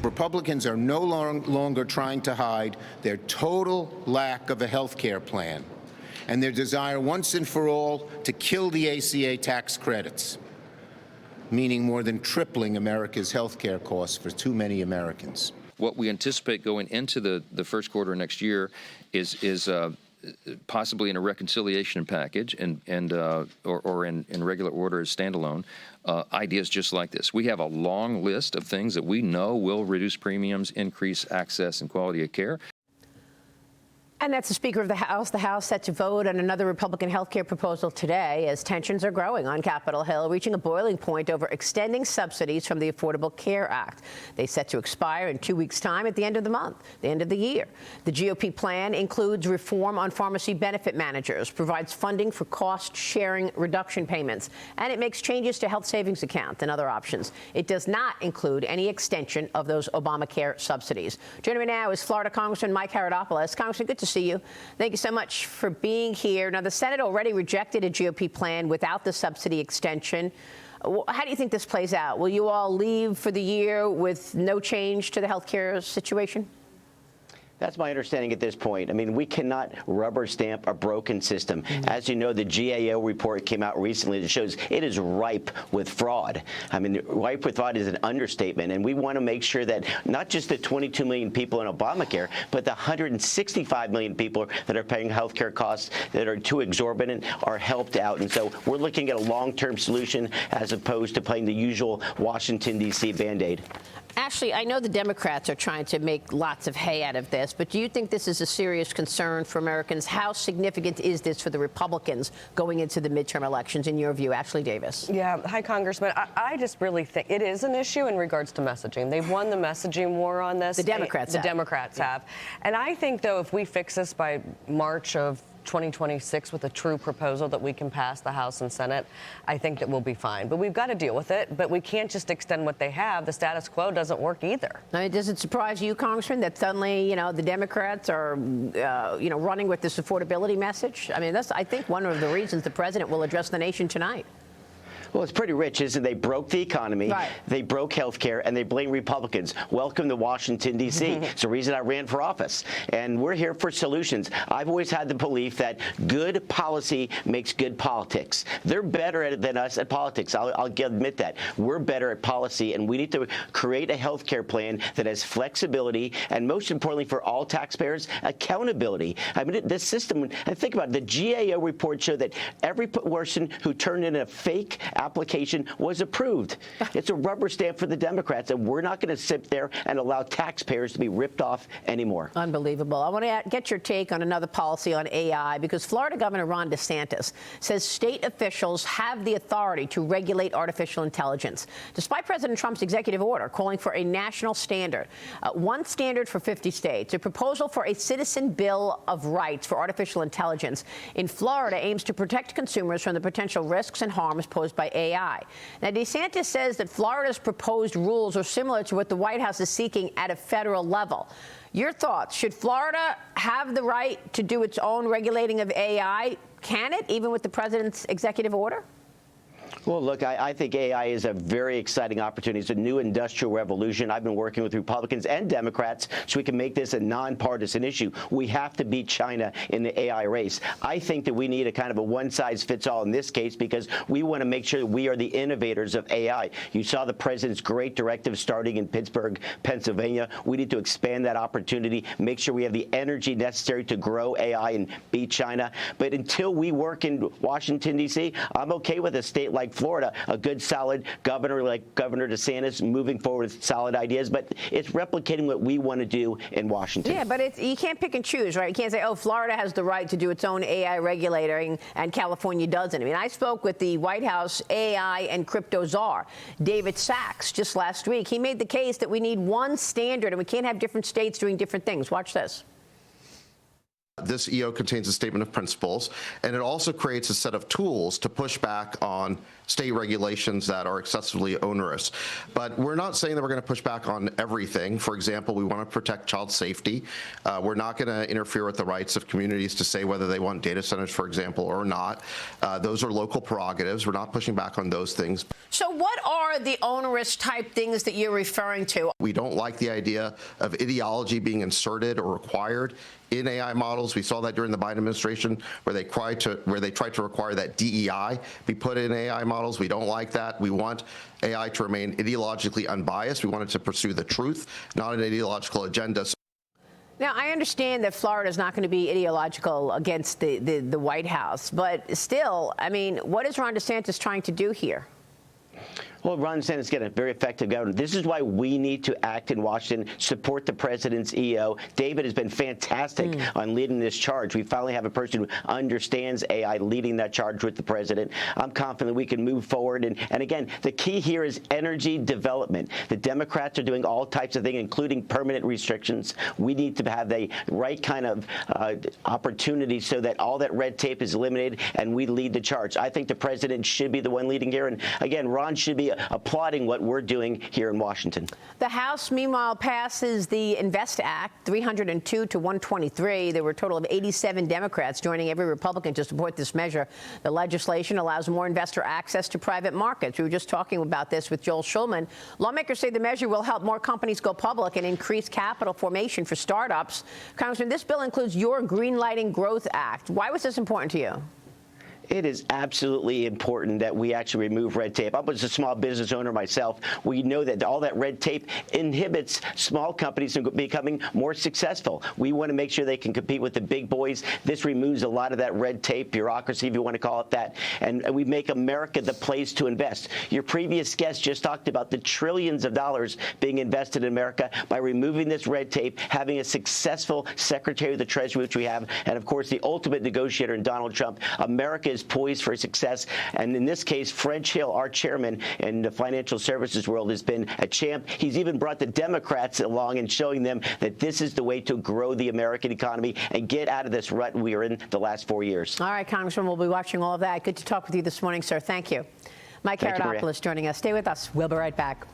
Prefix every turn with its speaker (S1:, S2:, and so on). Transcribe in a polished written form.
S1: Republicans are no longer trying to hide their total lack of a health care plan and their desire once and for all to kill the ACA tax credits, meaning more than tripling America's health care costs for too many Americans.
S2: What we anticipate going into the first quarter next year is possibly in a reconciliation package or in regular order as standalone, ideas just like this. We have a long list of things that we know will reduce premiums, increase access and quality of care.
S3: And that's the Speaker of the House. The House set to vote on another Republican health care proposal today as tensions are growing on Capitol Hill, reaching a boiling point over extending subsidies from the Affordable Care Act. They set to expire in 2 weeks' time at the end of the month, the end of the year. The GOP plan includes reform on pharmacy benefit managers, provides funding for cost-sharing reduction payments, and it makes changes to health savings accounts and other options. It does not include any extension of those Obamacare subsidies. Joining me now is Florida Congressman Mike Haridopolos. Congressman, good to see you. Thank you so much for being here. Now, the Senate already rejected a GOP plan without the subsidy extension. How do you think this plays out? Will you all leave for the year with no change to the health care situation?
S4: That's my understanding at this point. I mean, we cannot rubber stamp a broken system. As you know, the GAO report came out recently that shows it is ripe with fraud. I mean, ripe with fraud is an understatement. And we want to make sure that not just the 22 million people in Obamacare, but the 165 million people that are paying health care costs that are too exorbitant are helped out. And so we're looking at a long-term solution as opposed to playing the usual Washington, D.C. Band-Aid.
S3: Ashley, I know the Democrats are trying to make lots of hay out of this, but do you think this is a serious concern for Americans? How significant is this for the Republicans going into the midterm elections, in your view? Ashley Davis.
S5: Yeah. Hi, Congressman. I just really think it is an issue in regards to messaging. They've won the messaging war on this.
S3: The Democrats have.
S5: The Democrats have. And I think, though, if we fix this by March of 2026 with a true proposal that we can pass the House and Senate, I think that we'll be fine. But we've got to deal with it. But we can't just extend what they have. The status quo doesn't work either.
S3: I mean, does it surprise you, Congressman, that suddenly, the Democrats are, running with this affordability message? I mean, that's, I think, one of the reasons the president will address the nation tonight.
S4: Well, it's pretty rich, isn't it? They broke the economy, right. They broke health care, and they blame Republicans. Welcome to Washington, D.C. It's the reason I ran for office. And we're here for solutions. I've always had the belief that good policy makes good politics. They're better than us at politics. I'll admit that. We're better at policy, and we need to create a health care plan that has flexibility and, most importantly, for all taxpayers, accountability. I mean, this system, and think about it, the GAO report showed that every person who turned in a fake application was approved. It's a rubber stamp for the Democrats, and we're not going to sit there and allow taxpayers to be ripped off anymore.
S3: Unbelievable. I want to get your take on another policy on AI, because Florida Governor Ron DeSantis says state officials have the authority to regulate artificial intelligence, despite President Trump's executive order calling for a national standard, one standard for 50 states. A proposal for a citizen bill of rights for artificial intelligence in Florida aims to protect consumers from the potential risks and harms posed by AI. Now, DeSantis says that Florida's proposed rules are similar to what the White House is seeking at a federal level. Your thoughts? Should Florida have the right to do its own regulating of AI? Can it, even with the president's executive order?
S4: Well, look, I think AI is a very exciting opportunity. It's a new industrial revolution. I've been working with Republicans and Democrats so we can make this a nonpartisan issue. We have to beat China in the AI race. I think that we need a kind of a one-size-fits-all in this case because we want to make sure that we are the innovators of AI. You saw the president's great directive starting in Pittsburgh, Pennsylvania. We need to expand that opportunity, make sure we have the energy necessary to grow AI and beat China. But until we work in Washington, D.C., I'm okay with a state like Florida, a good, solid governor like Governor DeSantis moving forward with solid ideas, but it's replicating what we want to do in Washington.
S3: Yeah, but you can't pick and choose, right? You can't say, oh, Florida has the right to do its own AI regulating and California doesn't. I mean, I spoke with the White House AI and crypto czar, David Sachs, just last week. He made the case that we need one standard and we can't have different states doing different things. Watch this.
S6: This EO contains a statement of principles, and it also creates a set of tools to push back on state regulations that are excessively onerous. But we're not saying that we're going to push back on everything. For example, we want to protect child safety. We're not going to interfere with the rights of communities to say whether they want data centers, for example, or not. Those are local prerogatives. We're not pushing back on those things.
S3: So what are the onerous type things that you're referring to?
S6: We don't like the idea of ideology being inserted or required in AI models. We saw that during the Biden administration where they tried to require that DEI be put in AI models. We don't like that. We want AI to remain ideologically unbiased. We want it to pursue the truth, not an ideological agenda.
S3: Now, I understand that Florida is not going to be ideological against the White House, but still, I mean, what is Ron DeSantis trying to do here?
S4: Well, Ron DeSantis got a very effective government. This is why we need to act in Washington, support the president's EO. David has been fantastic on leading this charge. We finally have a person who understands AI leading that charge with the president. I'm confident we can move forward. And again, the key here is energy development. The Democrats are doing all types of things, including permanent restrictions. We need to have the right kind of opportunity so that all that red tape is eliminated and we lead the charge. I think the president should be the one leading here. And again, Ron should be applauding what we're doing here in Washington.
S3: The House, meanwhile, passes the INVEST Act, 302 to 123. There were a total of 87 Democrats joining every Republican to support this measure. The legislation allows more investor access to private markets. We were just talking about this with Joel Schulman. Lawmakers say the measure will help more companies go public and increase capital formation for startups. Congressman, this bill includes your Greenlighting Growth Act. Why was this important to you?
S4: It is absolutely important that we actually remove red tape. I was a small business owner myself. We know that all that red tape inhibits small companies from becoming more successful. We want to make sure they can compete with the big boys. This removes a lot of that red tape, bureaucracy, if you want to call it that, and we make America the place to invest. Your previous guest just talked about the trillions of dollars being invested in America by removing this red tape, having a successful Secretary of the Treasury, which we have, and of course the ultimate negotiator in Donald Trump. America is poised for success. And in this case, French Hill, our chairman in the financial services world, has been a champ. He's even brought the Democrats along and showing them that this is the way to grow the American economy and get out of this rut we were in the last 4 years.
S3: All right, Congressman, we'll be watching all of that. Good to talk with you this morning, sir. Thank you. Mike Haridopolos joining us. Stay with us. We'll be right back.